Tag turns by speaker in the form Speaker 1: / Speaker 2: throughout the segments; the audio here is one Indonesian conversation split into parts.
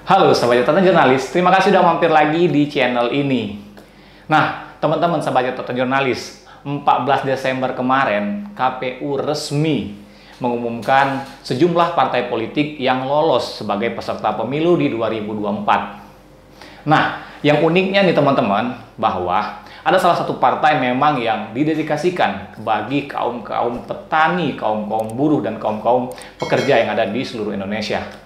Speaker 1: Halo Sobat Catatan Jurnalis, terima kasih sudah mampir lagi di channel ini. Nah, teman-teman Sobat Catatan Jurnalis, 14 Desember kemarin KPU resmi mengumumkan sejumlah partai politik yang lolos sebagai peserta pemilu di 2024. Nah, yang uniknya nih teman-teman, bahwa ada salah satu partai memang yang didedikasikan bagi kaum-kaum petani, kaum-kaum buruh, dan kaum-kaum pekerja yang ada di seluruh Indonesia.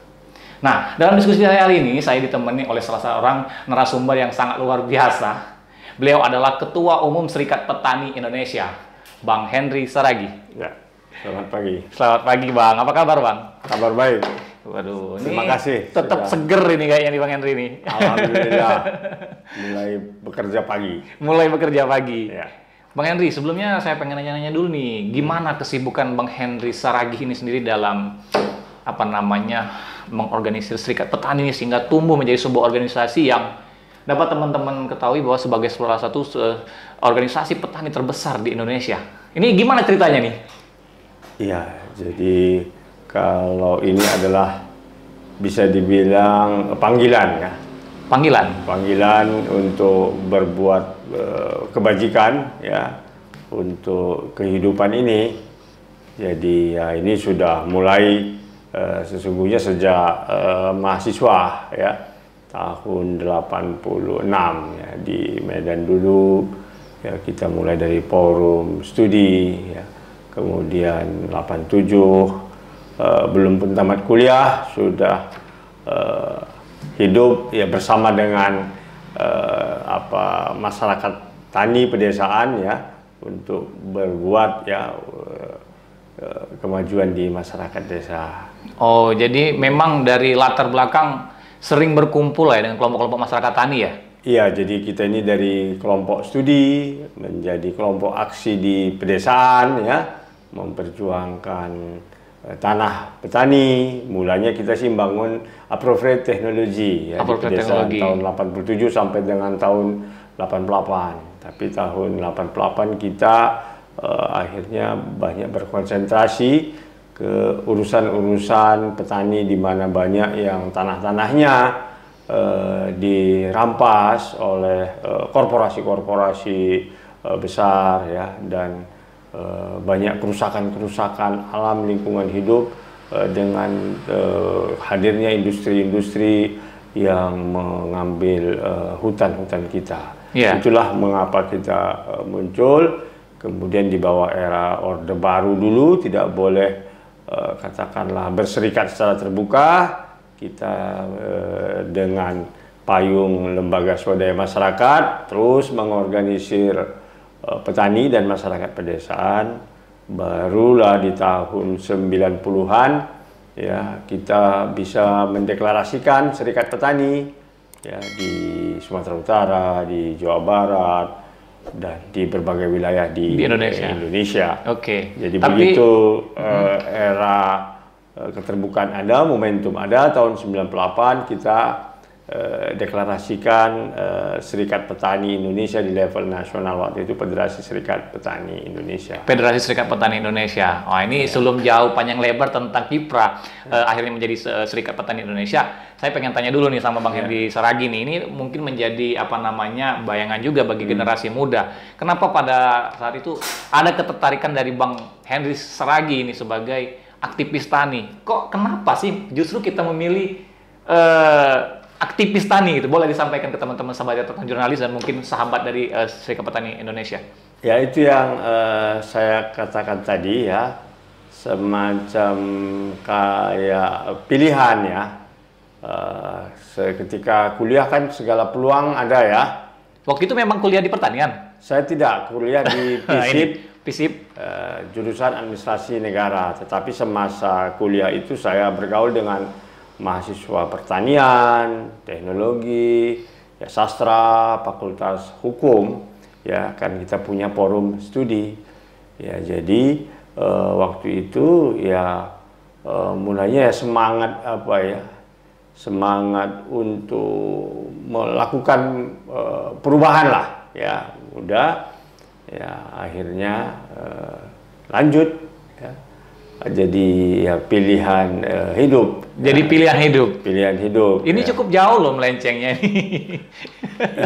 Speaker 1: Nah, dalam diskusi saya hari ini, saya ditemani oleh salah seorang narasumber yang sangat luar biasa. Beliau adalah Ketua Umum Serikat Petani Indonesia, Bang Henry Saragih.
Speaker 2: Ya, selamat pagi.
Speaker 1: Selamat pagi, Bang. Apa kabar, Bang?
Speaker 2: Kabar baik.
Speaker 1: Waduh,
Speaker 2: terima kasih.
Speaker 1: Tetap seger ini kayaknya nih, Bang Henry ini.
Speaker 2: Alhamdulillah, mulai bekerja pagi.
Speaker 1: Mulai bekerja pagi.
Speaker 2: Ya.
Speaker 1: Bang Henry, sebelumnya saya pengen nanya-nanya dulu nih, gimana kesibukan Bang Henry Saragih ini sendiri dalam mengorganisir Serikat Petani ini sehingga tumbuh menjadi sebuah organisasi yang dapat teman-teman ketahui bahwa sebagai salah satu organisasi petani terbesar di Indonesia. Ini gimana ceritanya nih?
Speaker 2: Iya, jadi kalau ini adalah bisa dibilang panggilan ya. Panggilan untuk berbuat kebajikan ya untuk kehidupan ini. Jadi ya ini sudah mulai sesungguhnya sejak mahasiswa ya tahun 86 ya di Medan dulu ya, kita mulai dari forum studi ya, kemudian 87 belum pun tamat kuliah sudah hidup ya bersama dengan masyarakat tani pedesaan ya untuk berbuat ya kemajuan di masyarakat desa.
Speaker 1: Oh, jadi memang dari latar belakang sering berkumpul ya dengan kelompok-kelompok masyarakat tani ya?
Speaker 2: Iya, jadi kita ini dari kelompok studi menjadi kelompok aksi di pedesaan ya, memperjuangkan tanah petani. Mulanya kita sih membangun appropriate teknologi ya, di pedesaan tahun 87 sampai dengan tahun 88. Tapi tahun 88 kita akhirnya banyak berkonsentrasi ke urusan-urusan petani di mana banyak yang tanah-tanahnya dirampas oleh korporasi-korporasi besar ya, dan banyak kerusakan-kerusakan alam lingkungan hidup dengan hadirnya industri-industri yang mengambil hutan-hutan kita. Yeah. Itulah mengapa kita muncul. Kemudian di bawah era Orde Baru dulu tidak boleh katakanlah berserikat secara terbuka. Kita dengan payung lembaga swadaya masyarakat terus mengorganisir petani dan masyarakat pedesaan. Barulah di tahun 90-an ya kita bisa mendeklarasikan Serikat Petani ya di Sumatera Utara, di Jawa Barat, dan di berbagai wilayah di Indonesia.
Speaker 1: Oke.
Speaker 2: Jadi begitu era keterbukaan ada, momentum ada, tahun 98 kita deklarasikan Serikat Petani Indonesia di level nasional, waktu itu Federasi Serikat Petani Indonesia.
Speaker 1: Federasi Serikat Petani Indonesia. Oh, ini sebelum jauh panjang lebar tentang kiprah akhirnya menjadi Serikat Petani Indonesia, saya pengen tanya dulu nih sama Bang Henry Saragih nih. Ini mungkin menjadi bayangan juga bagi generasi muda. Kenapa pada saat itu ada ketertarikan dari Bang Henry Saragih ini sebagai aktivis tani? Kok kenapa sih justru kita memilih aktivis tani gitu? Boleh disampaikan ke teman-teman sahabat catatan jurnalis dan mungkin sahabat dari Serikat Petani Indonesia.
Speaker 2: Ya, itu yang saya katakan tadi ya, semacam kayak pilihan ya. Ketika kuliah kan segala peluang ada ya.
Speaker 1: Waktu itu memang kuliah di pertanian?
Speaker 2: Saya tidak, kuliah di FISIP,
Speaker 1: FISIP.
Speaker 2: Jurusan Administrasi Negara. Tetapi semasa kuliah itu saya bergaul dengan mahasiswa pertanian, teknologi, ya sastra, fakultas hukum, ya kan kita punya forum studi. Ya jadi waktu itu ya mulanya ya semangat untuk melakukan perubahan lah ya, udah ya akhirnya lanjut ya jadi ya pilihan hidup.
Speaker 1: Jadi pilihan hidup.
Speaker 2: Pilihan hidup.
Speaker 1: Ini
Speaker 2: ya.
Speaker 1: cukup jauh loh melencengnya ini.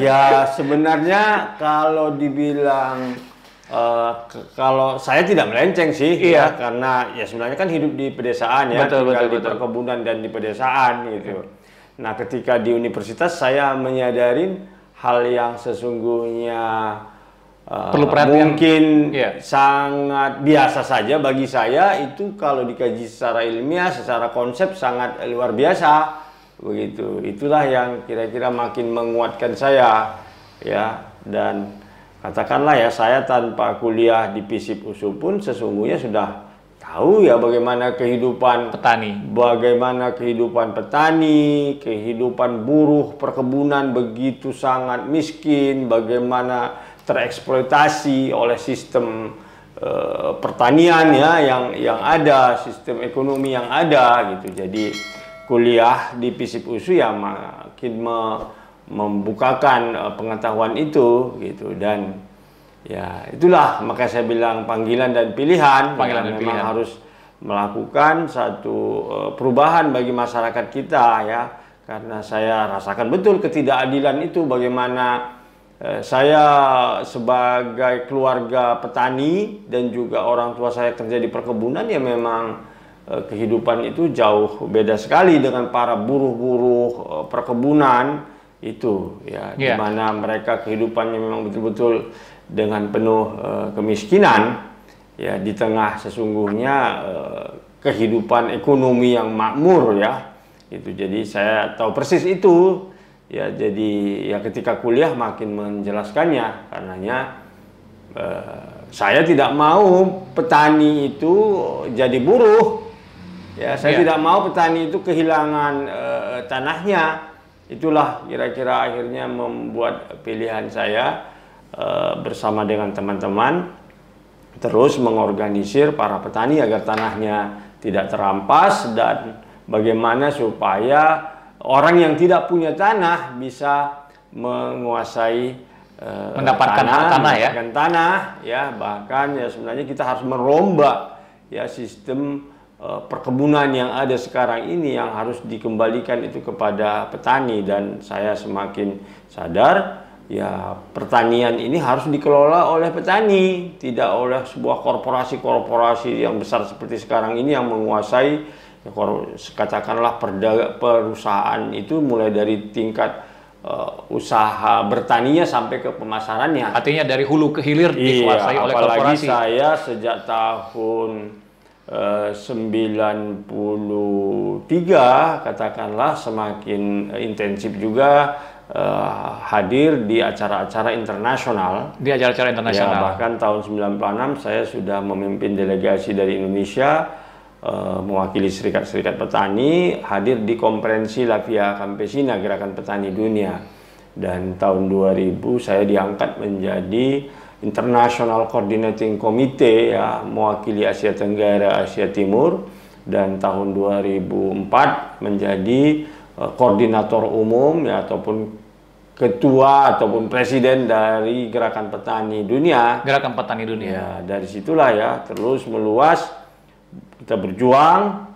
Speaker 2: Ya sebenarnya kalau dibilang kalau saya tidak melenceng sih,
Speaker 1: Iya.
Speaker 2: ya, karena ya sebenarnya kan hidup di pedesaan ya,
Speaker 1: Betul,
Speaker 2: tinggal
Speaker 1: betul,
Speaker 2: di
Speaker 1: betul.
Speaker 2: perkebunan dan di pedesaan gitu. Nah ketika di universitas saya menyadarin hal yang sesungguhnya
Speaker 1: Perlu perhatian.
Speaker 2: mungkin
Speaker 1: Iya.
Speaker 2: sangat biasa saja bagi saya, itu kalau dikaji secara ilmiah, secara konsep sangat luar biasa begitu. Itulah yang kira-kira makin menguatkan saya ya. Dan katakanlah ya, saya tanpa kuliah di FISIP USU pun sesungguhnya sudah tahu ya bagaimana kehidupan petani, kehidupan buruh perkebunan begitu sangat miskin, bagaimana tereksploitasi oleh sistem pertanian ya yang ada, sistem ekonomi yang ada gitu. Jadi kuliah di FISIP USU ya makin membukakan pengetahuan itu gitu. Dan ya itulah maka saya bilang panggilan dan pilihan. Memang harus melakukan satu perubahan bagi masyarakat kita ya, karena saya rasakan betul ketidakadilan itu. Bagaimana saya sebagai keluarga petani dan juga orang tua saya kerja di perkebunan, ya memang kehidupan itu jauh beda sekali dengan para buruh-buruh perkebunan itu ya, di mana mereka kehidupannya memang betul-betul dengan penuh kemiskinan ya, di tengah sesungguhnya kehidupan ekonomi yang makmur ya itu. Jadi saya tahu persis itu ya. Jadi ya ketika kuliah makin menjelaskannya, karenanya saya tidak mau petani itu jadi buruh ya. Saya tidak mau petani itu kehilangan tanahnya. Itulah kira-kira akhirnya membuat pilihan saya bersama dengan teman-teman terus mengorganisir para petani agar tanahnya tidak terampas, dan bagaimana supaya orang yang tidak punya tanah bisa menguasai
Speaker 1: mendapatkan
Speaker 2: tanah ya. Bahkan ya sebenarnya kita harus merombak ya sistem perkebunan yang ada sekarang ini, yang harus dikembalikan itu kepada petani. Dan saya semakin sadar ya, pertanian ini harus dikelola oleh petani, tidak oleh sebuah korporasi-korporasi yang besar seperti sekarang ini yang menguasai ya, katakanlah perusahaan itu mulai dari tingkat usaha bertaninya sampai ke pemasarannya.
Speaker 1: Artinya dari hulu ke hilir dikuasai oleh korporasi.
Speaker 2: Apalagi saya sejak tahun 93 katakanlah semakin intensif juga hadir di acara-acara internasional.
Speaker 1: Di acara-acara internasional.
Speaker 2: Ya, bahkan tahun 96 saya sudah memimpin delegasi dari Indonesia mewakili serikat-serikat petani hadir di konferensi La Via Campesina, Gerakan Petani Dunia. Dan tahun 2000 saya diangkat menjadi International Coordinating Committee ya, mewakili Asia Tenggara, Asia Timur. Dan tahun 2004 menjadi koordinator umum ya, ataupun ketua ataupun presiden dari Gerakan Petani Dunia.
Speaker 1: Gerakan Petani Dunia.
Speaker 2: Ya, dari situlah ya terus meluas kita berjuang,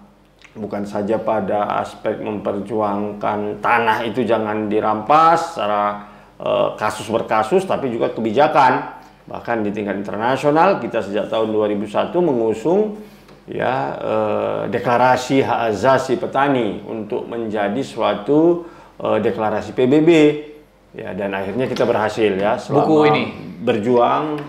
Speaker 2: bukan saja pada aspek memperjuangkan tanah itu jangan dirampas secara kasus berkasus, tapi juga kebijakan. Bahkan di tingkat internasional kita sejak tahun 2001 mengusung ya deklarasi hak asasi petani untuk menjadi suatu deklarasi PBB ya, dan akhirnya kita berhasil ya selama
Speaker 1: buku ini
Speaker 2: berjuang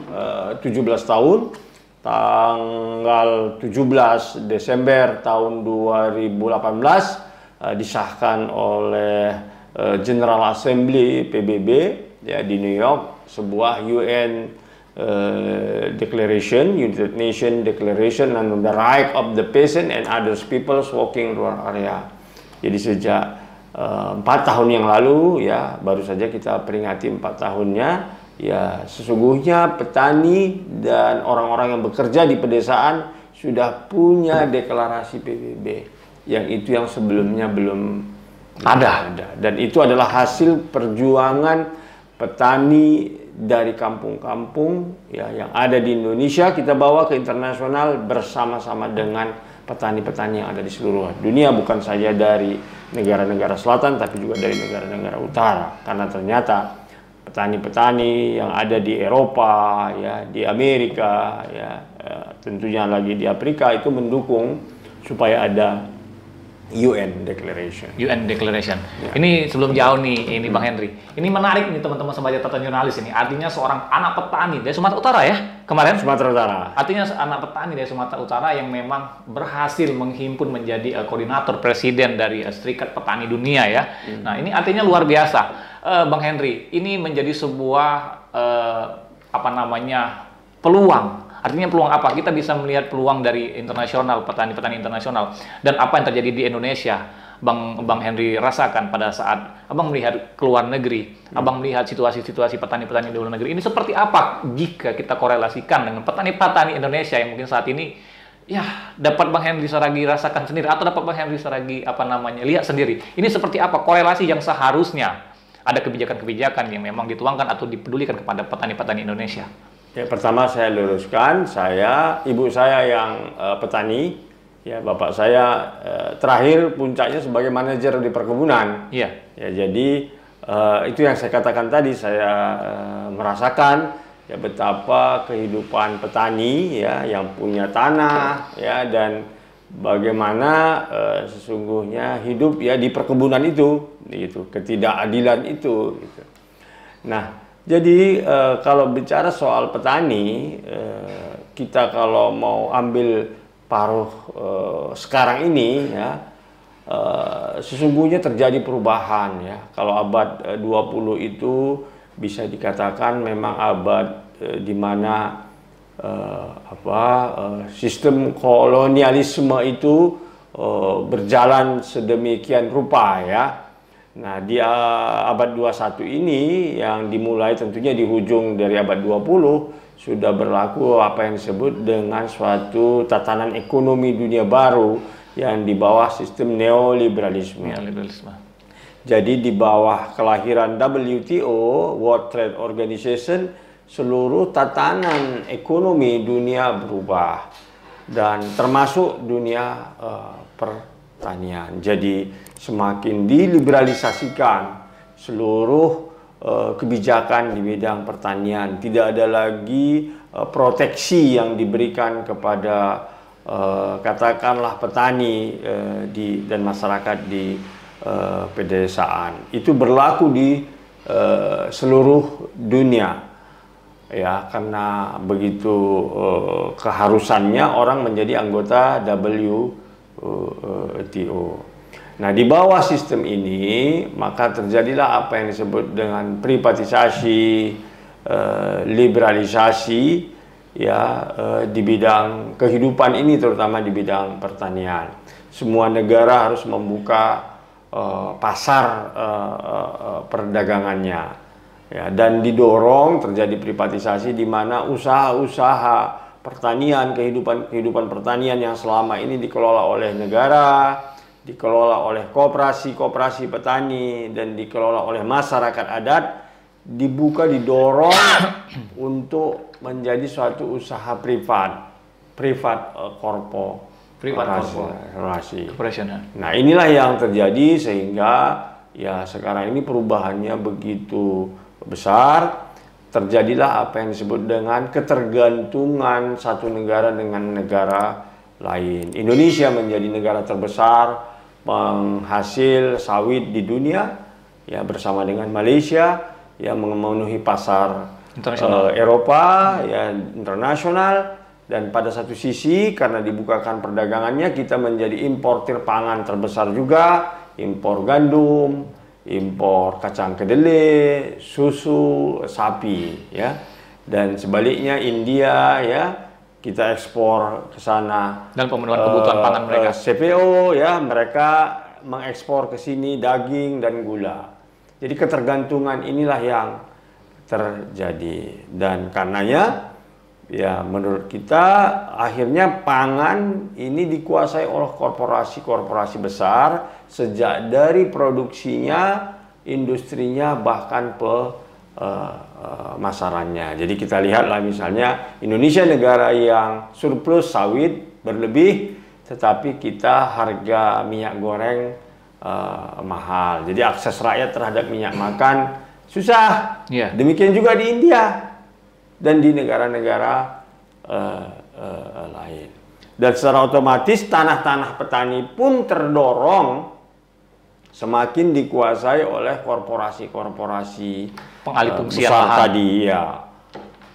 Speaker 2: 17 tahun. Tanggal 17 Desember tahun 2018 disahkan oleh General Assembly PBB ya di New York, sebuah UN Declaration, United Nations Declaration on the Right of the Peasant and Other Peoples Working Rural Area. Jadi sejak 4 tahun yang lalu ya, baru saja kita peringati 4 tahunnya. Ya, sesungguhnya petani dan orang-orang yang bekerja di pedesaan sudah punya deklarasi PBB, yang itu yang sebelumnya belum ada. Dan itu adalah hasil perjuangan petani dari kampung-kampung ya yang ada di Indonesia kita bawa ke internasional bersama-sama dengan petani-petani yang ada di seluruh dunia, bukan saja dari negara-negara selatan tapi juga dari negara-negara utara, karena ternyata petani-petani yang ada di Eropa ya, di Amerika ya, tentunya lagi di Afrika itu mendukung supaya ada UN Declaration.
Speaker 1: UN Declaration.
Speaker 2: Ya.
Speaker 1: Ini sebelum jauh nih, ini Bang Henry. Ini menarik nih teman-teman sebagai jurnalis ini. Artinya seorang anak petani dari Sumatera Utara ya kemarin.
Speaker 2: Sumatera Utara.
Speaker 1: Artinya anak petani dari Sumatera Utara yang memang berhasil menghimpun menjadi koordinator presiden dari Serikat Petani Dunia ya. Nah ini artinya luar biasa, Bang Henry. Ini menjadi sebuah peluang. Artinya peluang apa? Kita bisa melihat peluang dari internasional, petani-petani internasional. Dan apa yang terjadi di Indonesia, Bang Henry rasakan pada saat Abang melihat ke luar negeri, Abang melihat situasi-situasi petani-petani di luar negeri. Ini seperti apa jika kita korelasikan dengan petani-petani Indonesia yang mungkin saat ini, ya dapat Bang Henry Saragi rasakan sendiri, atau dapat Bang Henry Saragi lihat sendiri. Ini seperti apa korelasi yang seharusnya ada kebijakan-kebijakan yang memang dituangkan atau dipedulikan kepada petani-petani Indonesia.
Speaker 2: Ya, pertama saya luruskan, ibu saya yang petani, ya bapak saya terakhir puncaknya sebagai manajer di perkebunan.
Speaker 1: Iya.
Speaker 2: Ya, jadi itu yang saya katakan tadi, saya merasakan ya betapa kehidupan petani ya yang punya tanah ya, dan bagaimana sesungguhnya hidup ya di perkebunan itu, gitu, ketidakadilan itu. Gitu. Nah. Jadi kalau bicara soal petani, kita kalau mau ambil paruh sekarang ini ya, sesungguhnya terjadi perubahan ya. Kalau abad 20 itu bisa dikatakan memang abad di mana sistem kolonialisme itu berjalan sedemikian rupa ya. Nah, di abad 21 ini yang dimulai tentunya di ujung dari abad 20 sudah berlaku apa yang disebut dengan suatu tatanan ekonomi dunia baru yang di bawah sistem neoliberalisme. Jadi di bawah kelahiran WTO, World Trade Organization, seluruh tatanan ekonomi dunia berubah dan termasuk dunia pertanian. Jadi semakin diliberalisasikan seluruh kebijakan di bidang pertanian. Tidak ada lagi proteksi yang diberikan kepada katakanlah petani dan masyarakat di pedesaan. Itu berlaku di seluruh dunia. Ya, karena begitu keharusannya orang menjadi anggota WTO. Nah, di bawah sistem ini maka terjadilah apa yang disebut dengan privatisasi, liberalisasi ya di bidang kehidupan ini, terutama di bidang pertanian. Semua negara harus membuka pasar perdagangannya ya, dan didorong terjadi privatisasi di mana usaha-usaha pertanian, kehidupan pertanian yang selama ini dikelola oleh negara, dikelola oleh koperasi petani, dan dikelola oleh masyarakat adat, dibuka, didorong untuk menjadi suatu usaha korporasi. Nah, inilah yang terjadi sehingga ya sekarang ini perubahannya begitu besar. Terjadilah apa yang disebut dengan ketergantungan satu negara dengan negara lain. Indonesia menjadi negara terbesar penghasil sawit di dunia ya, bersama dengan Malaysia yang memenuhi pasar Eropa ya, internasional, dan pada satu sisi karena dibukakan perdagangannya kita menjadi importir pangan terbesar juga, impor gandum, impor kacang kedelai, susu, sapi ya, dan sebaliknya India ya, kita ekspor ke sana
Speaker 1: dan pemenuhan kebutuhan pangan mereka.
Speaker 2: CPO ya, mereka mengekspor ke sini daging dan gula. Jadi ketergantungan inilah yang terjadi, dan karenanya ya menurut kita akhirnya pangan ini dikuasai oleh korporasi-korporasi besar, sejak dari produksinya, industrinya, bahkan masarannya. Jadi kita lihatlah misalnya Indonesia negara yang surplus sawit berlebih, tetapi kita harga minyak goreng mahal. Jadi akses rakyat terhadap minyak makan susah. Demikian juga di India dan di negara-negara lain. Dan secara otomatis tanah-tanah petani pun terdorong semakin dikuasai oleh korporasi-korporasi
Speaker 1: pengalih fungsi
Speaker 2: besar
Speaker 1: lahan
Speaker 2: tadi, ya.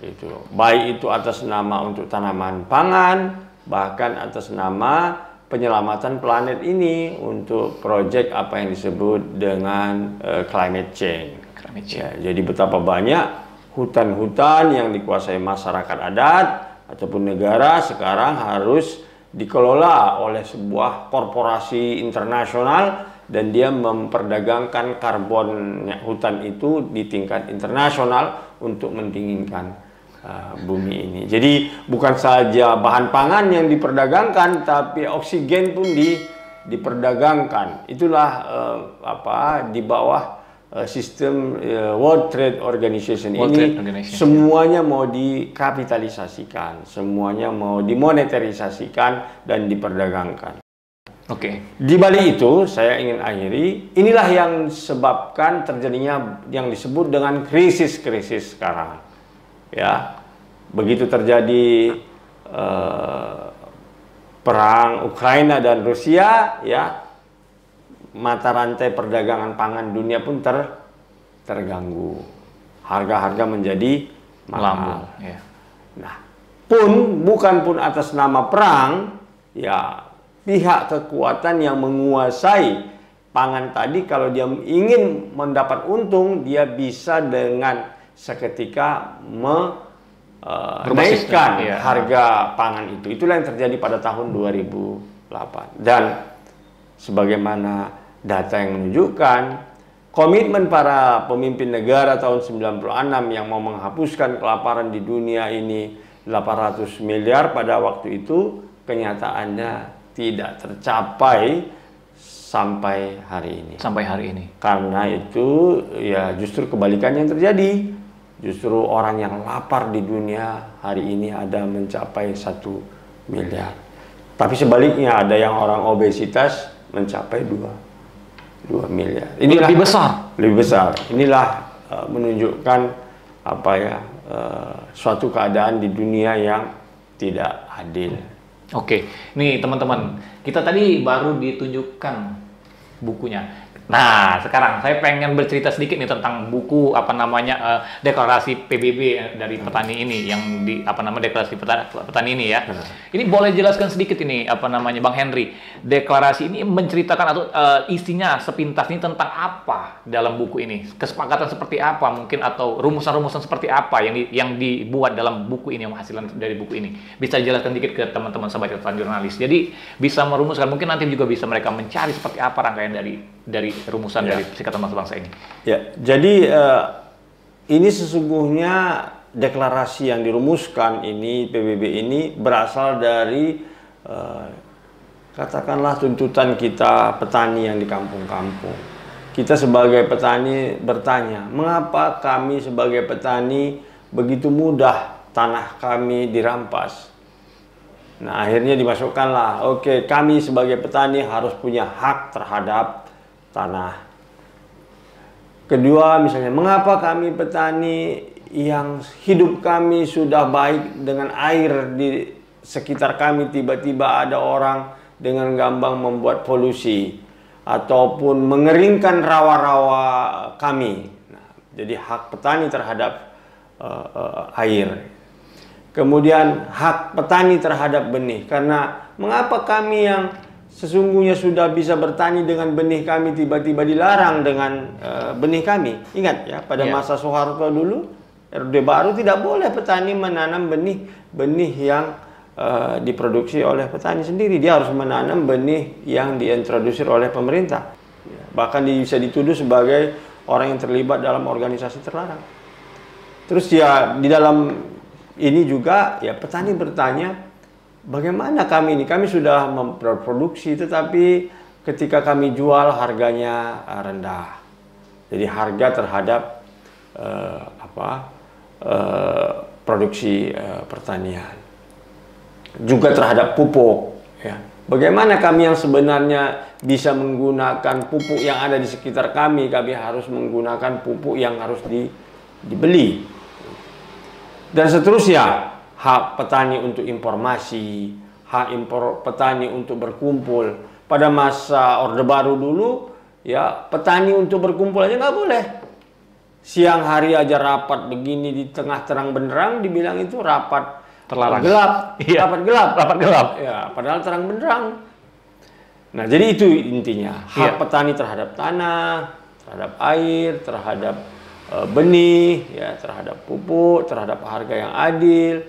Speaker 2: Itu baik itu atas nama untuk tanaman pangan, bahkan atas nama penyelamatan planet ini untuk proyek apa yang disebut dengan climate change. Ya, jadi betapa banyak hutan-hutan yang dikuasai masyarakat adat ataupun negara sekarang harus dikelola oleh sebuah korporasi internasional, dan dia memperdagangkan karbon hutan itu di tingkat internasional untuk mendinginkan bumi ini. Jadi bukan saja bahan pangan yang diperdagangkan, tapi oksigen pun diperdagangkan. Itulah di bawah sistem World Trade Organization ini. Semuanya mau dikapitalisasikan, semuanya mau dimonetarisasikan dan diperdagangkan. Di balik itu saya ingin akhiri, inilah yang sebabkan terjadinya yang disebut dengan krisis-krisis sekarang. Ya, begitu terjadi perang Ukraina dan Rusia, ya, mata rantai perdagangan pangan dunia pun terganggu. Harga-harga menjadi mahal. Nah, bukan pun atas nama perang, ya, pihak kekuatan yang menguasai pangan tadi, kalau dia ingin mendapat untung, dia bisa dengan seketika menaikkan harga pangan itu. Itulah yang terjadi pada tahun 2008. Dan sebagaimana data yang menunjukkan, komitmen para pemimpin negara tahun 96 yang mau menghapuskan kelaparan di dunia ini 800 miliar pada waktu itu, kenyataannya tidak tercapai sampai hari ini. Karena itu ya justru kebalikannya yang terjadi. Justru orang yang lapar di dunia hari ini ada mencapai 1 miliar. Tapi sebaliknya ada yang orang obesitas mencapai 2 miliar. Ini lebih besar. Inilah menunjukkan suatu keadaan di dunia yang tidak adil.
Speaker 1: Nih teman-teman, kita tadi baru ditunjukkan bukunya. Nah, sekarang saya pengen bercerita sedikit nih tentang buku deklarasi PBB dari petani ini, yang deklarasi petani ini, ya. Ini boleh jelaskan sedikit ini Bang Henry. Deklarasi ini menceritakan atau isinya sepintas ini tentang apa dalam buku ini? Kesepakatan seperti apa mungkin, atau rumusan-rumusan seperti apa yang dibuat dalam buku ini, yang hasil dari buku ini? Bisa jelaskan sedikit ke teman-teman sahabat catatan jurnalis. Jadi bisa merumuskan, mungkin nanti juga bisa mereka mencari seperti apa rangkaian dari rumusan dari Perserikatan Bangsa-Bangsa ini. Ya,
Speaker 2: jadi ini sesungguhnya deklarasi yang dirumuskan ini, PBB ini berasal dari katakanlah tuntutan kita petani yang di kampung-kampung. Kita sebagai petani bertanya, mengapa kami sebagai petani begitu mudah tanah kami dirampas? Nah, akhirnya dimasukkanlah, kami sebagai petani harus punya hak terhadap tanah. Kedua, misalnya, mengapa kami petani yang hidup kami sudah baik dengan air di sekitar kami, tiba-tiba ada orang dengan gampang membuat polusi ataupun mengeringkan rawa-rawa kami. Nah, jadi hak petani terhadap air. Kemudian hak petani terhadap benih, karena mengapa kami yang sesungguhnya sudah bisa bertani dengan benih kami tiba-tiba dilarang dengan benih kami. Ingat ya, pada masa Soeharto dulu, Orde Baru tidak boleh petani menanam benih yang diproduksi oleh petani sendiri. Dia harus menanam benih yang diintroduksi oleh pemerintah. Bahkan bisa dituduh sebagai orang yang terlibat dalam organisasi terlarang. Terus ya di dalam ini juga ya petani bertanya, bagaimana kami ini? Kami sudah memproduksi, tetapi ketika kami jual harganya rendah. Jadi harga terhadap produksi pertanian, juga terhadap pupuk. Ya. Bagaimana kami yang sebenarnya bisa menggunakan pupuk yang ada di sekitar kami harus menggunakan pupuk yang harus dibeli. Dan seterusnya, hak petani untuk informasi, hak petani untuk berkumpul. Pada masa Orde Baru dulu, ya petani untuk berkumpul aja nggak boleh. Siang hari aja rapat begini di tengah terang benderang, dibilang itu rapat
Speaker 1: terlarang,
Speaker 2: gelap,
Speaker 1: iya.
Speaker 2: rapat gelap. Ya, padahal terang benderang. Nah, jadi itu intinya, hak petani terhadap tanah, terhadap air, terhadap benih, ya, terhadap pupuk, terhadap harga yang adil,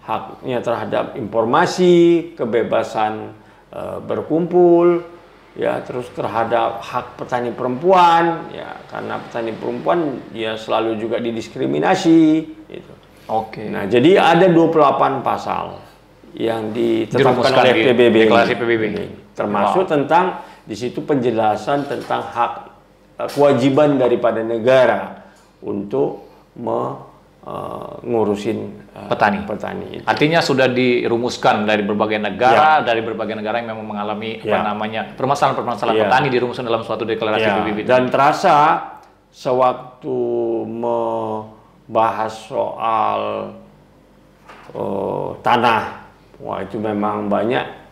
Speaker 2: haknya terhadap informasi, kebebasan berkumpul, ya, terus terhadap hak petani perempuan, ya, karena petani perempuan ya selalu juga didiskriminasi, gitu.
Speaker 1: Oke.
Speaker 2: Nah, jadi ada 28 pasal yang ditetapkan oleh PBB,
Speaker 1: deklarasi PBB,
Speaker 2: termasuk tentang di situ penjelasan tentang hak kewajiban daripada negara untuk ngurusin petani. Itu.
Speaker 1: Artinya sudah dirumuskan dari berbagai negara, dari berbagai negara yang memang mengalami permasalahan-permasalahan petani dirumuskan dalam suatu deklarasi PBB.
Speaker 2: Dan terasa sewaktu membahas soal tanah, wah itu memang banyak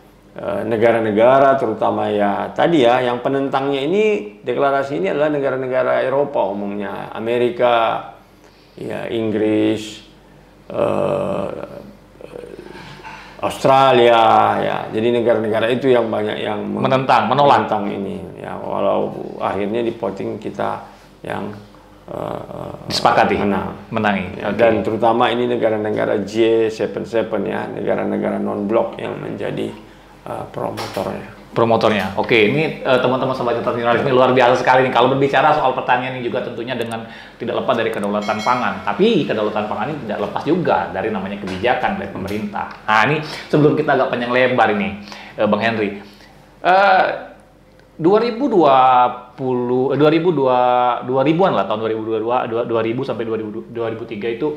Speaker 2: negara-negara, terutama ya tadi ya yang penentangnya ini, deklarasi ini adalah negara-negara Eropa umumnya, Amerika, ya Inggris, Australia, ya. Jadi negara-negara itu yang banyak yang menentang ini. Ya, walau akhirnya di voting kita yang
Speaker 1: disepakati menangi.
Speaker 2: Ya, dan terutama ini negara-negara G77 ya, negara-negara non-blok yang menjadi
Speaker 1: promotornya. Oke, ini teman-teman sobat jurnalis ini luar biasa sekali nih. Kalau berbicara soal pertanian ini juga tentunya dengan tidak lepas dari kedaulatan pangan. Tapi kedaulatan pangan ini tidak lepas juga dari namanya kebijakan dari pemerintah. Nah, ini sebelum kita agak panjang lebar ini, Bang Henry. 2000-an lah, tahun 2000 sampai 2003 itu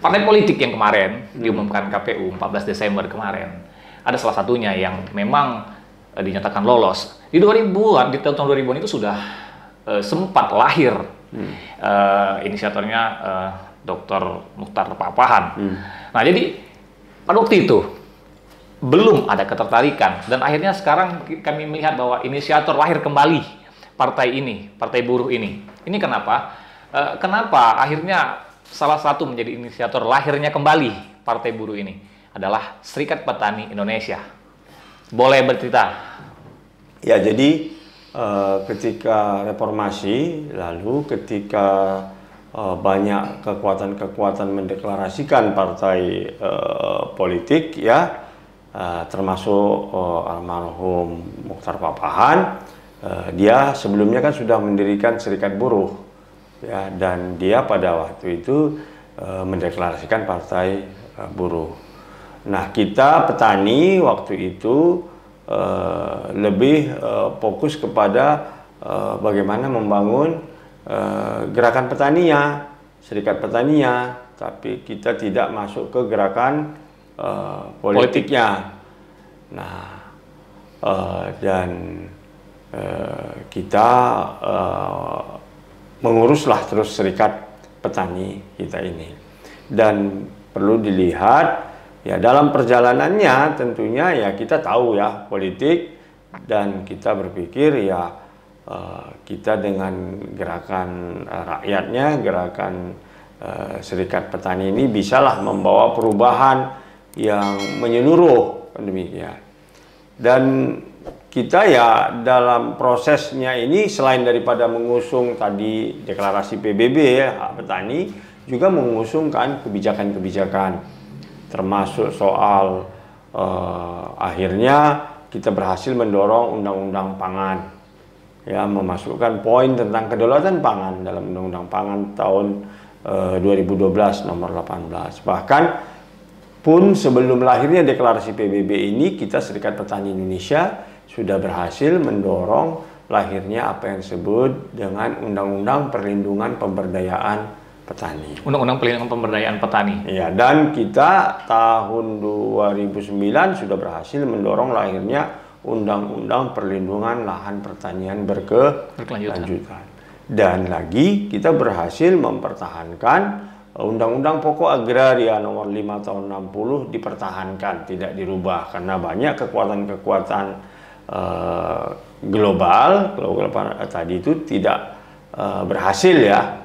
Speaker 1: partai politik yang kemarin diumumkan KPU 14 Desember kemarin. Ada salah satunya yang memang dinyatakan lolos. Di 2000-an, di tahun 2000-an itu sudah sempat lahir inisiatornya Dr. Muchtar Papahan. Nah, jadi pada waktu itu belum ada ketertarikan dan akhirnya sekarang kami melihat bahwa inisiator lahir kembali partai ini, partai buruh ini. Ini kenapa? Kenapa akhirnya salah satu menjadi inisiator lahirnya kembali partai buruh ini adalah Serikat Petani Indonesia. Boleh bercerita?
Speaker 2: Ya, jadi ketika reformasi, lalu ketika banyak kekuatan-kekuatan mendeklarasikan partai politik, ya, termasuk almarhum Muchtar Papahan, dia sebelumnya kan sudah mendirikan Serikat Buruh, ya, dan dia pada waktu itu mendeklarasikan partai buruh. Nah, kita petani waktu itu lebih fokus kepada bagaimana membangun gerakan petaninya, serikat petaninya, tapi kita tidak masuk ke gerakan politiknya. Nah, dan kita menguruslah terus serikat petani kita ini. Dan perlu dilihat, ya, dalam perjalanannya tentunya ya kita tahu ya politik, dan kita berpikir ya kita dengan gerakan rakyatnya, gerakan serikat petani ini bisalah membawa perubahan yang menyeluruh, demikian. Dan kita ya dalam prosesnya ini selain daripada mengusung tadi deklarasi PBB ya, hak petani, juga mengusungkan kebijakan-kebijakan, termasuk soal akhirnya kita berhasil mendorong undang-undang pangan, ya, memasukkan poin tentang kedaulatan pangan dalam undang-undang pangan tahun 2012 nomor 18. Bahkan pun sebelum lahirnya deklarasi PBB ini, kita Serikat Petani Indonesia sudah berhasil mendorong lahirnya apa yang disebut dengan Undang-Undang Perlindungan Pemberdayaan petani.
Speaker 1: Undang-Undang Perlindungan Pemberdayaan Petani.
Speaker 2: Ya, dan kita tahun 2009 sudah berhasil mendorong lahirnya Undang-Undang Perlindungan Lahan Pertanian Berkelanjutan. Dan lagi kita berhasil mempertahankan Undang-Undang Pokok Agraria nomor 5 tahun 60 dipertahankan, tidak dirubah karena banyak kekuatan-kekuatan global tadi itu tidak berhasil ya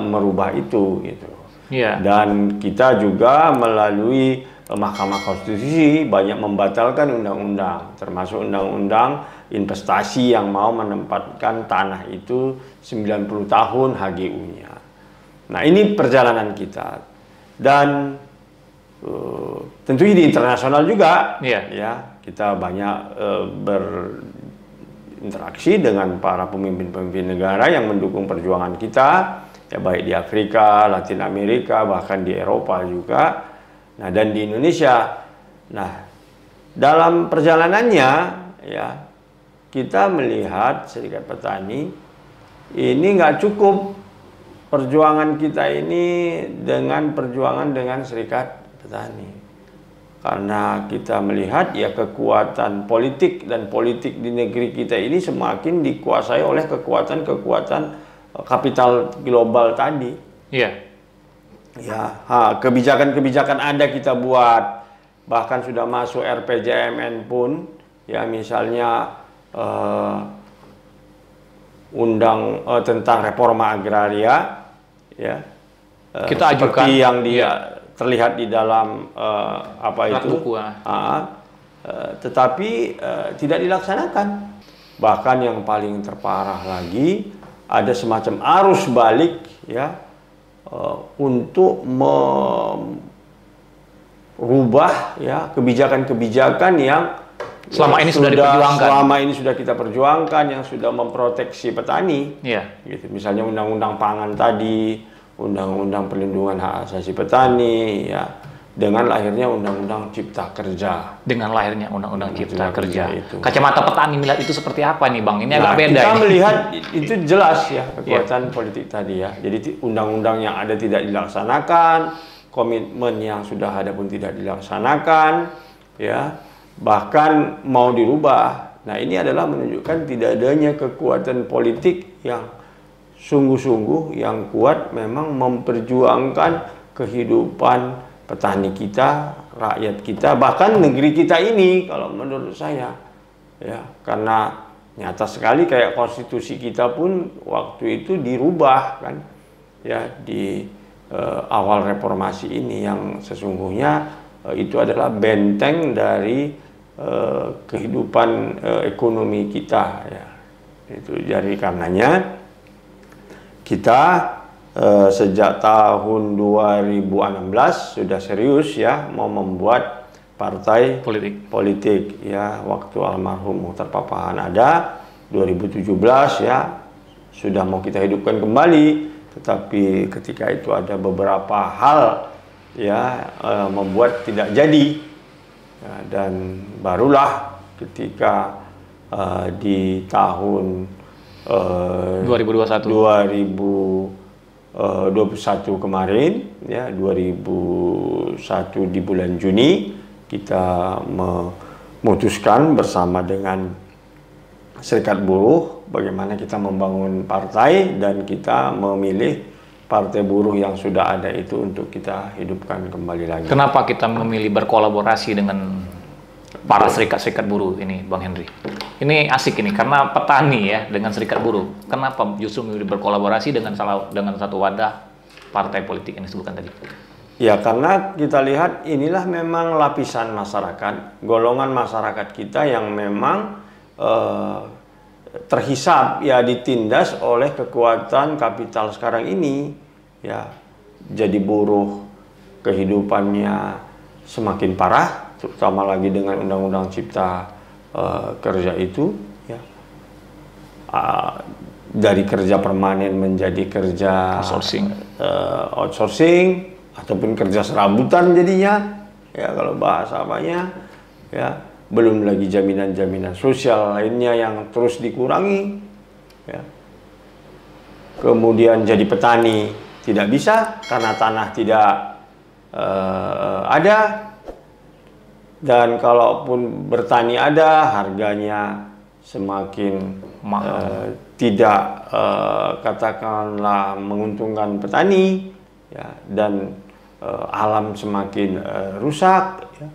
Speaker 2: merubah itu gitu.
Speaker 1: Yeah.
Speaker 2: Dan kita juga melalui Mahkamah Konstitusi banyak membatalkan undang-undang, termasuk undang-undang investasi yang mau menempatkan tanah itu 90 tahun HGU-nya. Nah, ini perjalanan kita. Dan tentunya di internasional juga, ya kita banyak berinteraksi dengan para pemimpin-pemimpin negara yang mendukung perjuangan kita, ya baik di Afrika, Latin Amerika, bahkan di Eropa juga. Nah, dan di Indonesia. Nah, dalam perjalanannya ya kita melihat Serikat Petani ini nggak cukup perjuangan kita ini dengan perjuangan dengan Serikat Petani. Karena kita melihat ya kekuatan politik dan politik di negeri kita ini semakin dikuasai oleh kekuatan-kekuatan kapital global tadi.
Speaker 1: Iya.
Speaker 2: Ya, kebijakan-kebijakan ada kita buat, bahkan sudah masuk RPJMN pun, ya misalnya tentang reforma agraria, ya
Speaker 1: kita ajukan
Speaker 2: seperti yang terlihat di dalam
Speaker 1: buku,
Speaker 2: tetapi tidak dilaksanakan. Bahkan yang paling terparah lagi ada semacam arus balik ya. Untuk merubah ya kebijakan-kebijakan yang
Speaker 1: selama ini sudah diperjuangkan.
Speaker 2: Selama ini sudah kita perjuangkan, yang sudah memproteksi petani.
Speaker 1: Iya.
Speaker 2: Gitu. Misalnya undang-undang pangan tadi, undang-undang perlindungan hak asasi petani, ya. Dengan lahirnya undang-undang Cipta Kerja.
Speaker 1: Dengan lahirnya undang-undang Cipta Kerja. Kacamata petani melihat itu seperti apa nih, Bang? Ini agak beda.
Speaker 2: Kita melihat itu jelas ya kekuatan politik tadi ya. Jadi undang-undang yang ada tidak dilaksanakan, komitmen yang sudah ada pun tidak dilaksanakan, ya. Bahkan mau dirubah. Nah, ini adalah menunjukkan tidak adanya kekuatan politik yang sungguh-sungguh yang kuat memang memperjuangkan kehidupan petani kita, rakyat kita, bahkan negeri kita ini kalau menurut saya ya, karena nyata sekali kayak konstitusi kita pun waktu itu dirubah kan ya di awal reformasi ini yang sesungguhnya itu adalah benteng dari kehidupan ekonomi kita ya. Itu jadi karenanya kita sejak tahun 2016 sudah serius ya mau membuat partai politik ya. Waktu almarhum Muchtar Papahan ada 2017 ya sudah mau kita hidupkan kembali, tetapi ketika itu ada beberapa hal ya membuat tidak jadi ya, dan barulah ketika di tahun 2021 kemarin ya 2001 di bulan Juni kita memutuskan bersama dengan Serikat Buruh bagaimana kita membangun partai dan kita memilih partai buruh yang sudah ada itu untuk kita hidupkan kembali lagi.
Speaker 1: Kenapa kita memilih berkolaborasi dengan para serikat-serikat buruh ini, Bang Henry? Ini asik ini karena petani ya dengan serikat buruh. Kenapa justru memilih berkolaborasi dengan satu wadah partai politik yang disebutkan tadi?
Speaker 2: Ya karena kita lihat inilah memang lapisan masyarakat, golongan masyarakat kita yang memang terhisap ya ditindas oleh kekuatan kapital sekarang ini ya. Jadi buruh kehidupannya semakin parah, terutama lagi dengan undang-undang Cipta Kerja itu ya. Dari kerja permanen menjadi kerja outsourcing ataupun kerja serabutan jadinya ya kalau bahasa apanya ya. Belum lagi jaminan-jaminan sosial lainnya yang terus dikurangi ya. Kemudian jadi petani tidak bisa karena tanah tidak ada, dan kalaupun bertani ada, harganya semakin tidak katakanlah menguntungkan petani, ya, dan alam semakin rusak. Ya.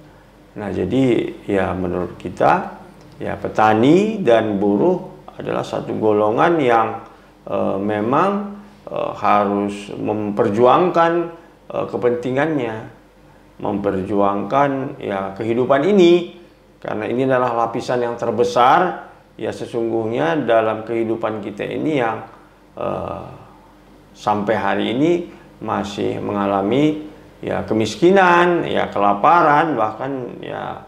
Speaker 2: Nah, jadi ya menurut kita ya petani dan buruh adalah satu golongan yang memang harus memperjuangkan kepentingannya, memperjuangkan ya kehidupan ini, karena ini adalah lapisan yang terbesar ya sesungguhnya dalam kehidupan kita ini yang sampai hari ini masih mengalami ya kemiskinan, ya kelaparan, bahkan ya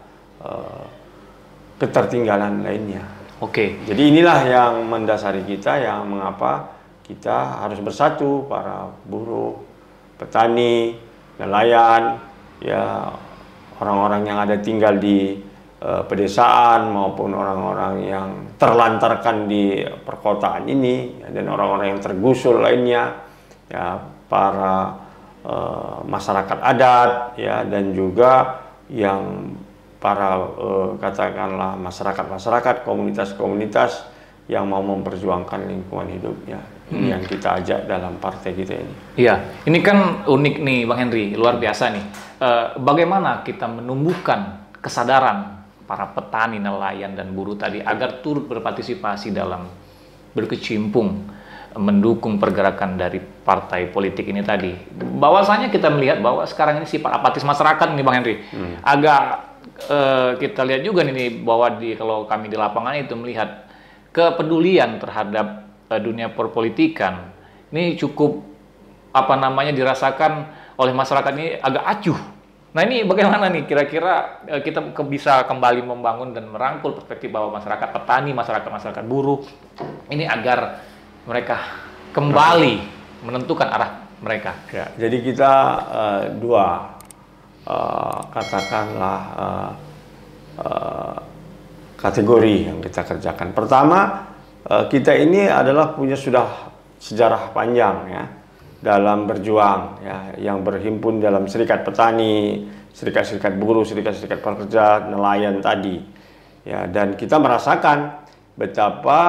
Speaker 2: ketertinggalan lainnya.
Speaker 1: Oke.
Speaker 2: Jadi inilah yang mendasari kita, yang mengapa kita harus bersatu, para buruh, petani, nelayan, ya orang-orang yang ada tinggal di pedesaan maupun orang-orang yang terlantarkan di perkotaan ini, ya, dan orang-orang yang tergusur lainnya, ya para masyarakat adat, ya, dan juga yang para katakanlah masyarakat-masyarakat, komunitas-komunitas yang mau memperjuangkan lingkungan hidupnya. Ini yang kita ajak dalam partai kita ini.
Speaker 1: Iya, ini kan unik nih Bang Henry, luar biasa nih. Bagaimana kita menumbuhkan kesadaran para petani, nelayan, dan buruh tadi agar turut berpartisipasi dalam berkecimpung mendukung pergerakan dari partai politik ini tadi. Bahwasanya kita melihat bahwa sekarang ini sifat apatis masyarakat nih Bang Henry. Agak kita lihat juga nih bahwa kalau kami di lapangan itu melihat kepedulian terhadap dunia perpolitikan ini cukup dirasakan oleh masyarakat ini agak acuh. Nah, ini bagaimana nih kira-kira kita bisa kembali membangun dan merangkul perspektif bahwa masyarakat petani, masyarakat buruh ini agar mereka kembali menentukan arah mereka.
Speaker 2: Ya, jadi kita dua katakanlah kategori yang kita kerjakan. Pertama, kita ini adalah punya sudah sejarah panjang ya dalam berjuang, ya, yang berhimpun dalam serikat petani, serikat-serikat buruh, serikat-serikat pekerja, nelayan tadi, ya, dan kita merasakan betapa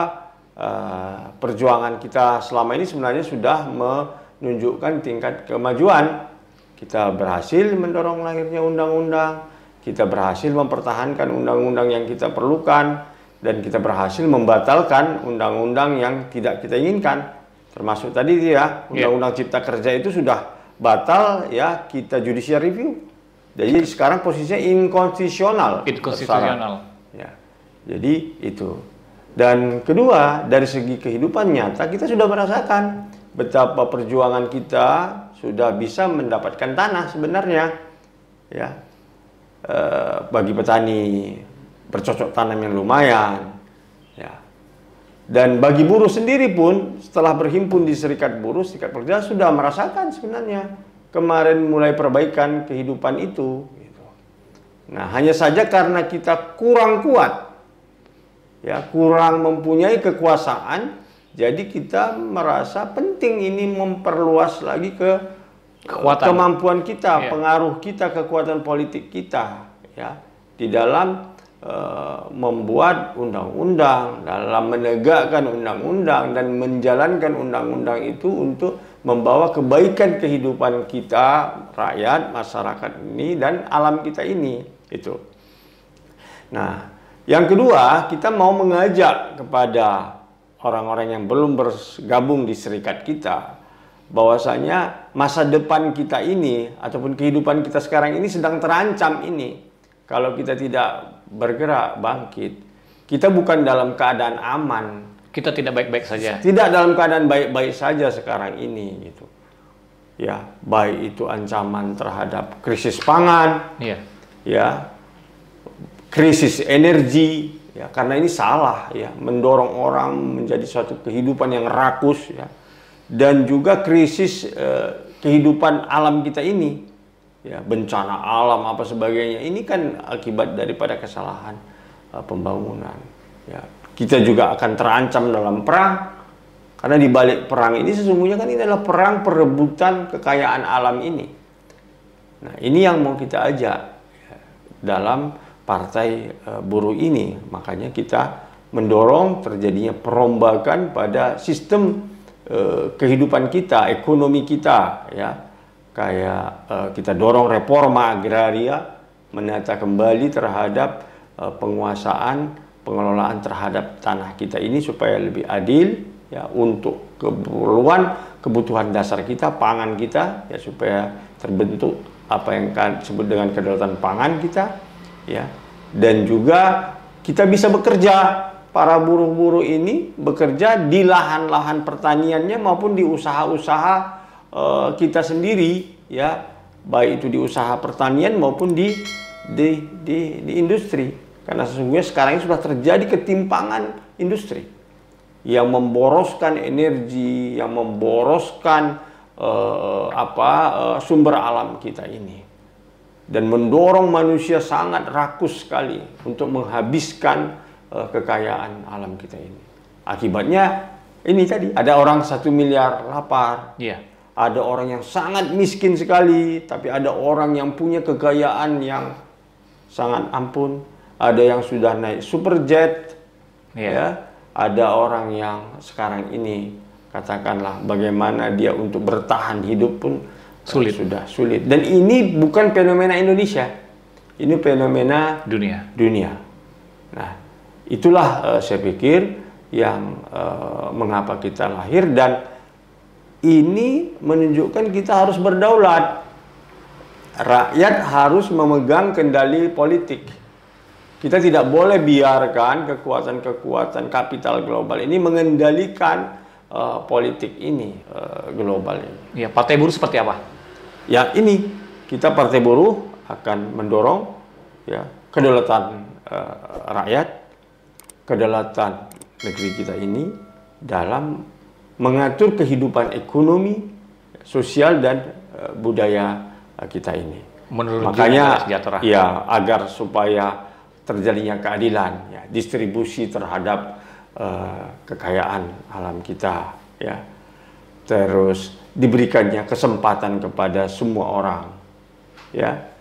Speaker 2: perjuangan kita selama ini sebenarnya sudah menunjukkan tingkat kemajuan. Kita berhasil mendorong lahirnya undang-undang, kita berhasil mempertahankan undang-undang yang kita perlukan, dan kita berhasil membatalkan undang-undang yang tidak kita inginkan. Termasuk tadi ya, Undang-Undang Cipta Kerja itu sudah batal, ya, kita judicial review. Jadi sekarang posisinya inkonstitusional. Ya. Jadi itu. Dan kedua, dari segi kehidupan nyata kita sudah merasakan betapa perjuangan kita sudah bisa mendapatkan tanah sebenarnya, ya, bagi petani bercocok tanam yang lumayan, ya. Dan bagi buruh sendiri pun setelah berhimpun di serikat buruh, serikat pekerja sudah merasakan sebenarnya kemarin mulai perbaikan kehidupan itu. Gitu. Nah, hanya saja karena kita kurang kuat, ya, kurang mempunyai kekuasaan, jadi kita merasa penting ini memperluas lagi kemampuan kita, pengaruh kita, kekuatan politik kita, ya, di dalam membuat undang-undang, dalam menegakkan undang-undang dan menjalankan undang-undang itu untuk membawa kebaikan kehidupan kita, rakyat, masyarakat ini, dan alam kita ini. Itu. Nah, yang kedua, kita mau mengajak kepada orang-orang yang belum bergabung di serikat kita, bahwasanya masa depan kita ini ataupun kehidupan kita sekarang ini sedang terancam ini. Kalau kita tidak bergerak, bangkit, kita bukan dalam keadaan aman.
Speaker 1: Kita tidak baik-baik saja.
Speaker 2: Tidak dalam keadaan baik-baik saja sekarang ini, gitu. Ya, baik itu ancaman terhadap krisis pangan, ya, krisis energi, ya, karena ini salah, ya, mendorong orang menjadi suatu kehidupan yang rakus, ya, dan juga krisis kehidupan alam kita ini. Ya, bencana alam apa sebagainya ini kan akibat daripada kesalahan pembangunan. Ya, kita juga akan terancam dalam perang, Karena di balik perang ini sesungguhnya kan ini adalah perang perebutan kekayaan alam ini. Nah, ini yang mau kita ajak dalam partai buruh ini. Makanya kita mendorong terjadinya perombakan pada sistem kehidupan kita, ekonomi kita, ya. Kayak kita dorong reforma agraria, menata kembali terhadap penguasaan, pengelolaan terhadap tanah kita ini supaya lebih adil, ya, untuk kebutuhan dasar kita, pangan kita, ya, supaya terbentuk apa yang disebut dengan kedaulatan pangan kita, ya. Dan juga kita bisa bekerja, para buruh-buruh ini bekerja di lahan-lahan pertaniannya maupun di usaha-usaha kita sendiri, ya, baik itu di usaha pertanian maupun di industri. Karena sesungguhnya sekarang ini sudah terjadi ketimpangan industri yang memboroskan energi, yang memboroskan sumber alam kita ini, dan mendorong manusia sangat rakus sekali untuk menghabiskan kekayaan alam kita ini. Akibatnya ini tadi, ada orang 1 miliar lapar, ada orang yang sangat miskin sekali, tapi ada orang yang punya kekayaan yang sangat ampun, ada yang sudah naik superjet, ya. Ada orang yang sekarang ini katakanlah bagaimana dia untuk bertahan hidup pun sudah sulit. Dan ini bukan fenomena Indonesia, ini fenomena dunia. Nah, itulah saya pikir yang mengapa kita lahir, dan ini menunjukkan kita harus berdaulat. Rakyat harus memegang kendali politik. Kita tidak boleh biarkan kekuatan-kekuatan kapital global ini mengendalikan politik ini, global ini.
Speaker 1: Ya, Partai Buruh seperti apa?
Speaker 2: Ya, ini kita Partai Buruh akan mendorong, ya, kedaulatan rakyat, kedaulatan negeri kita ini dalam mengatur kehidupan ekonomi, sosial, dan budaya kita ini. Makanya, ya, agar supaya terjadinya keadilan, ya, distribusi terhadap kekayaan alam kita, ya, terus diberikannya kesempatan kepada semua orang, ya,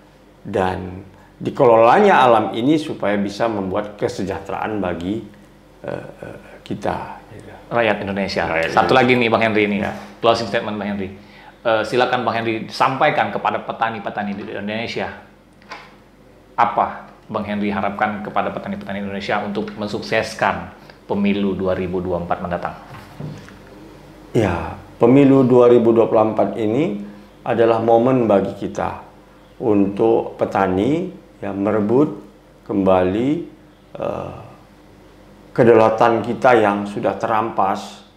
Speaker 2: dan dikelolanya alam ini supaya bisa membuat kesejahteraan bagi kita,
Speaker 1: rakyat Indonesia. Satu lagi nih Bang Henry, ini closing statement Bang Henry. Silakan Bang Henry sampaikan kepada petani-petani di Indonesia, apa Bang Henry harapkan kepada petani-petani Indonesia untuk mensukseskan pemilu 2024 mendatang?
Speaker 2: Ya, pemilu 2024 ini adalah momen bagi kita untuk petani yang merebut kembali kedaulatan kita yang sudah terampas,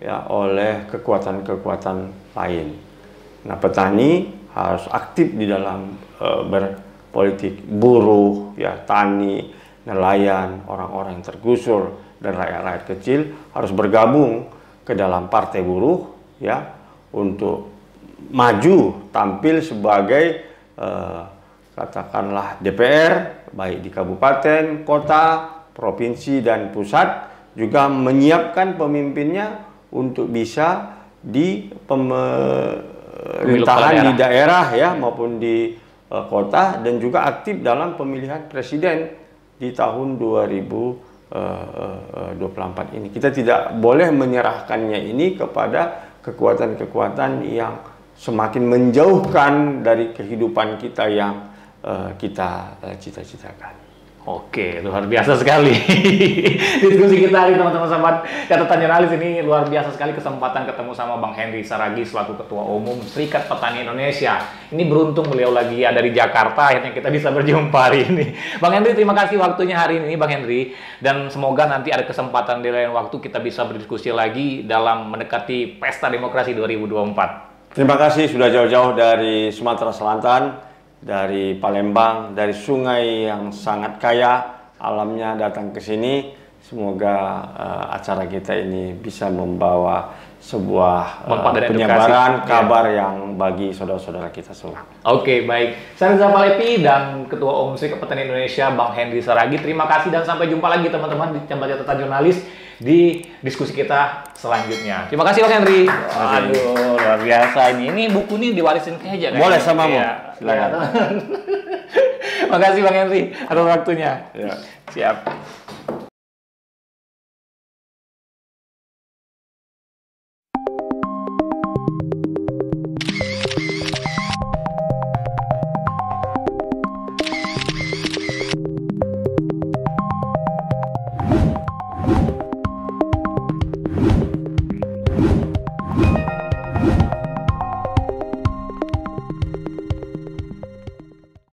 Speaker 2: ya, oleh kekuatan-kekuatan lain. Nah, petani harus aktif di dalam berpolitik. Buruh, ya, tani, nelayan, orang-orang yang tergusur, dan rakyat-rakyat kecil harus bergabung ke dalam Partai Buruh, ya, untuk maju tampil sebagai katakanlah DPR, baik di kabupaten, kota, provinsi, dan pusat, juga menyiapkan pemimpinnya untuk bisa di pemerintahan di daerah, ya, maupun di kota, dan juga aktif dalam pemilihan presiden di tahun 2024 ini. Kita tidak boleh menyerahkannya ini kepada kekuatan-kekuatan yang semakin menjauhkan dari kehidupan kita yang kita cita-citakan.
Speaker 1: Oke, luar biasa sekali. Diskusi kita hari teman-teman sahabat catatan jurnalis ini luar biasa sekali, kesempatan ketemu sama Bang Henry Saragih selaku Ketua Umum Serikat Petani Indonesia. Ini beruntung beliau lagi ada di Jakarta, akhirnya kita bisa berjumpa hari ini. Bang Henry, terima kasih waktunya hari ini Bang Henry, dan semoga nanti ada kesempatan di lain waktu kita bisa berdiskusi lagi dalam mendekati Pesta Demokrasi 2024.
Speaker 2: Terima kasih sudah jauh-jauh dari Sumatera Selatan, dari Palembang, dari sungai yang sangat kaya alamnya datang ke sini. Semoga acara kita ini bisa membawa sebuah penyebaran kabar yang bagi saudara-saudara kita semua.
Speaker 1: Oke, baik. Saya Reza Palepi dan Ketua Umum Serikat Petani Indonesia Bang Henry Saragih. Terima kasih dan sampai jumpa lagi teman-teman di Catatan Jurnalis di diskusi kita selanjutnya. Terima kasih Bang Henry. Aduh, luar biasa ini. Ini buku ini diwarisin ke Heja kan?
Speaker 2: Boleh sama Mo.
Speaker 1: Ya,
Speaker 2: Silakan.
Speaker 1: Makasih Bang Henry atas waktunya.
Speaker 2: Ya.
Speaker 1: Siap.